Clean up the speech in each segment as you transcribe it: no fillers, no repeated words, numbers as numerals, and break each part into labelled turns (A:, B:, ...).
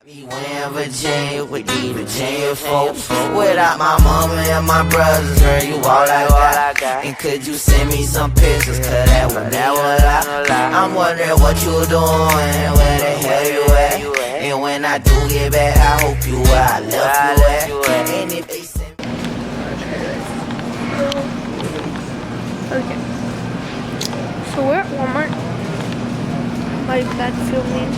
A: We went in Virginia with the Virginia folks. Without my mama and my brothers, girl, you all I got. And could you send me some pictures, cause that would never lie. I'm wondering what you doing, where the hell you at. And when I do get back, I hope you where I left you at. And if they send me...
B: Okay. So we're at Walmart. My dad filming.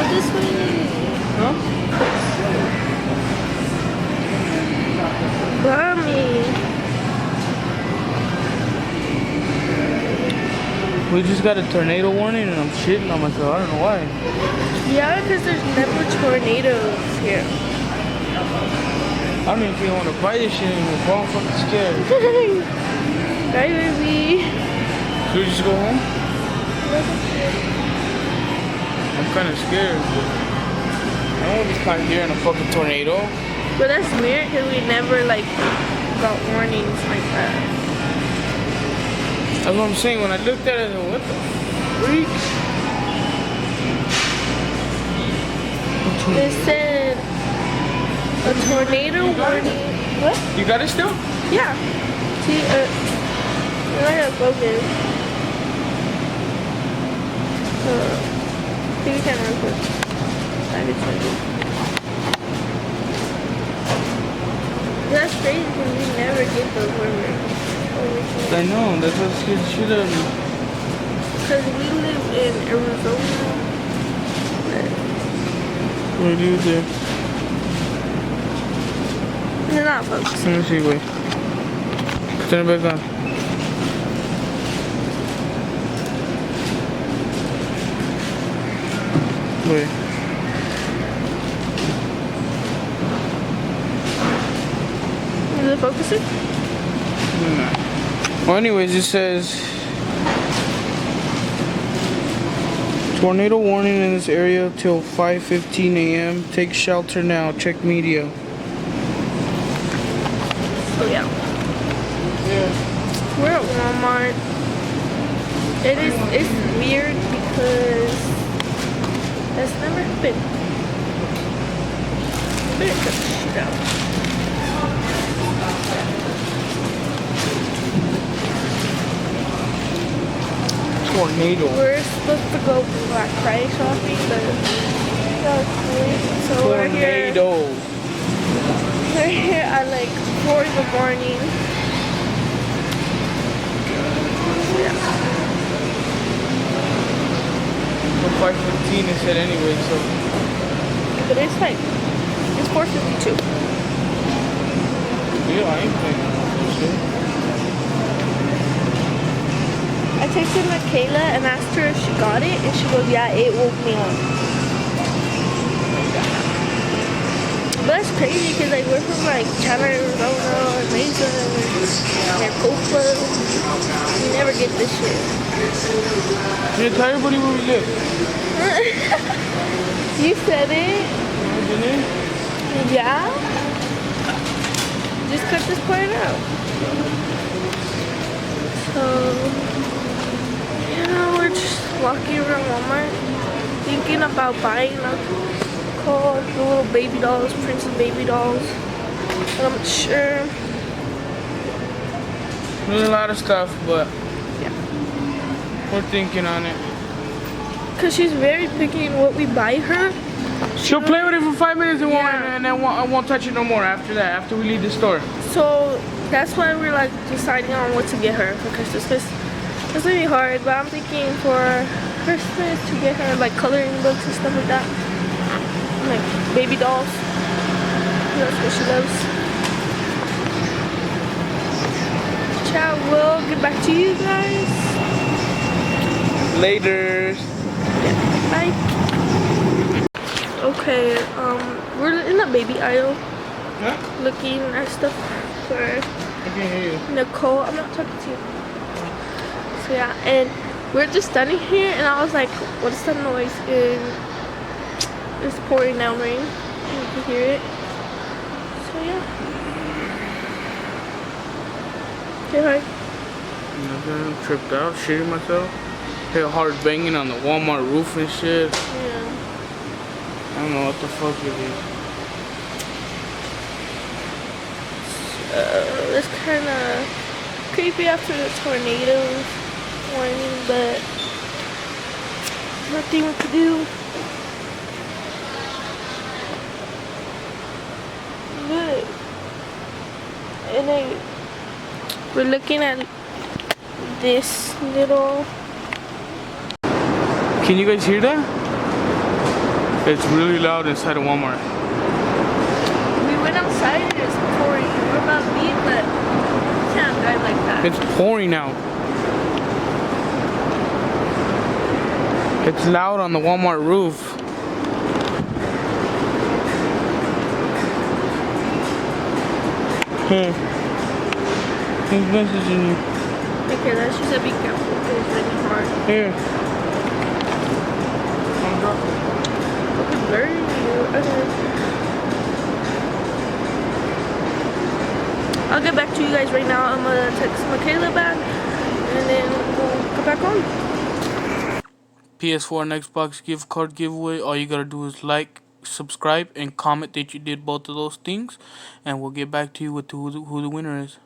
B: This way.
C: Huh?
B: Mommy.
C: We just got a tornado warning and I'm shitting on myself. I don't know why.
B: Yeah, because there's never tornadoes here.
C: I don't even think I want to buy this shit anymore, bro. I'm fucking scared.
B: Right, baby?
C: Should we just go home? I'm kind of scared. I don't want to be caught here in a fucking tornado.
B: But that's weird because we never like got warnings like that.
C: That's what I'm saying. When I looked at it, I was like, what the freak?
B: They said a tornado warning. What?
C: You got it still?
B: Yeah. See, I gotta focus. See, we can run quick. That's crazy because we never get those warnings.
C: I know. That's what scared the shit out of me.
B: Because we live in Arizona.
C: What do you do there?
B: They're not focused.
C: Let me see, wait. Turn it back on. Wait.
B: Is it focusing?
C: Nah. Well, anyways, it says tornado warning in this area till 5:15 a.m. Take shelter now. Check media.
B: So yeah. We're at Walmart. It's weird because that's never happened. Better cut this shit out.
C: Tornado.
B: We're supposed to go Black Friday shopping, but so we're here at like 4 in the morning. Yeah.
C: For 5:15 it said anyway, so.
B: But it's 4:52.
C: Yeah, I ain't paying shit.
B: I texted Michaela and asked her if she got it, and she goes, yeah, it woke me up. But that's crazy because like we're from like Chandler, Arizona, and Mesa, and Maricopa. We never get this shit.
C: Yeah, tell everybody where we live.
B: You said it?
C: Didn't it?
B: Yeah? Just cut this part out. So, we're just walking around Walmart thinking about buying the little baby dolls, princess baby dolls. But I'm not sure.
C: There's a lot of stuff, but
B: Yeah.
C: we're thinking on it.
B: Because she's very picky in what we buy her.
C: She'll play with it for 5 minutes and,
B: Yeah.
C: and then won't touch it no more after that, after we leave the store.
B: So that's why we're like deciding on what to get her for Christmas. Because it's gonna be hard, but I'm thinking for Christmas to get her like coloring books and stuff like that. Like baby dolls. That's what she loves. Ciao, we'll get back to you guys.
C: Later.
B: Bye. Okay, we're in the baby aisle
C: Huh?
B: looking at stuff for
C: I can't hear you.
B: Nicole. I'm not talking to you. So yeah, and we're just standing here and I was like, what's that noise? And it's pouring down rain. You can hear it. So yeah. Say hi.
C: Nothing, tripped out, shitting myself. hear hard banging on the Walmart roof and shit.
B: Yeah.
C: I don't know what the fuck it is.
B: It's kind of creepy after the tornado warning, but nothing we could do. But, and we're looking at this little.
C: Can you guys hear that? It's really loud inside of Walmart.
B: We went outside and it's pouring. We're about to leave, but we can't drive like that.
C: It's pouring out. It's loud on the Walmart roof. He's messaging you.
B: Okay, that's just a be careful because it's really hard.
C: Here.
B: Okay, blurry you. Okay. I'll get back to you guys right now. I'm gonna text Michaela back and then we'll go back on.
C: PS4 and Xbox gift card giveaway. All you gotta do is like, subscribe, and comment that you did both of those things, and we'll get back to you with who the winner is.